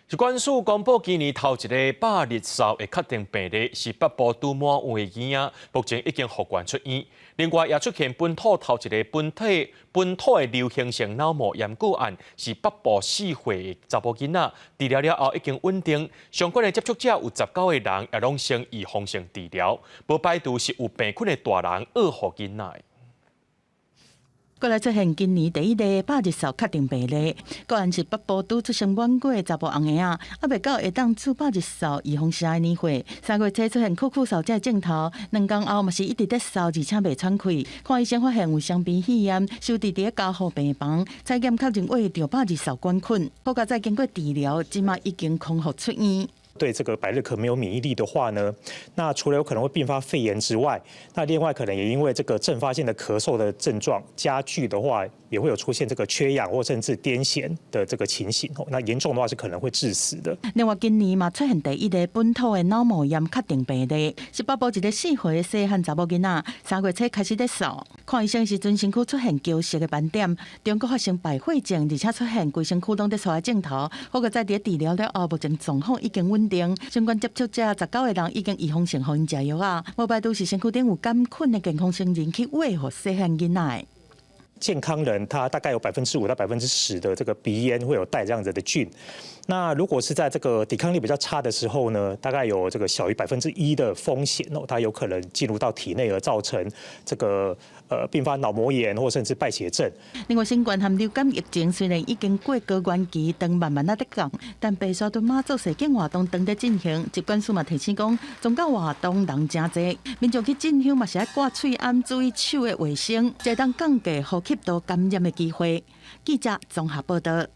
疾管署公布，今年头一个百日扫的确定病例是北部都满湾的囡仔，目前已经复原出院。另外，也出现本土头一个本土的流行性脑膜炎个案，是北部4岁的查甫囡仔，治疗了后已经稳定。相关的接触者有19个人，也拢先预防性治疗，无排除是有病菌的大人恶护囡仔。过来出现今年第一例百日扫确定病例，个案是北部都出生满月查甫红仔啊，未到会当做百日扫预防下的年岁。3月初出现酷扫这症头，2天后嘛是一直在扫，而且未喘气。看医生发现有双鼻肺炎，收治伫加护病房，采验确认为着百日扫杆菌，好在再经过治疗，即马已经康复出院。对这个百日咳没有免疫力的话呢，那除了有可能会并发肺炎之外，那另外可能也因为这个阵发性的咳嗽的症状加剧的话，也会有出现这个缺氧或甚至癫痫的这个情形。那严重的话是可能会致死的。另外，今年嘛出现第一例本土的脑膜炎确定病例，是北部一个4岁的细汉查某囡仔，3月初开始在扫，看医生时阵身躯出现胶色的斑点，中国发生败血症，而且出现规身躯拢在出来镜头。好在在治疗了后，目前状况已经稳定。相关接触者19个人已经预防性互因食药啊，无排除是身躯顶有杆菌的健康成人去喂给细汉囡仔。健康人他大概有5%到10%的这个鼻咽会有带这样子的菌。那如果是在这个抵抗力比较差的时候呢，大概有这个小于1%的风险哦，它有可能进入到体内而造成这个并发脑膜炎或甚至败血症。另外，新冠和流感疫情虽然已经过高原期，当慢慢在降，但白沙屯马祖世界活动正在进行。疾管署嘛提醒讲，宗教活动人真多，民众去进香嘛是要挂喙安，注意手的卫生，才当降低呼吸道感染的机会。记者综合报道。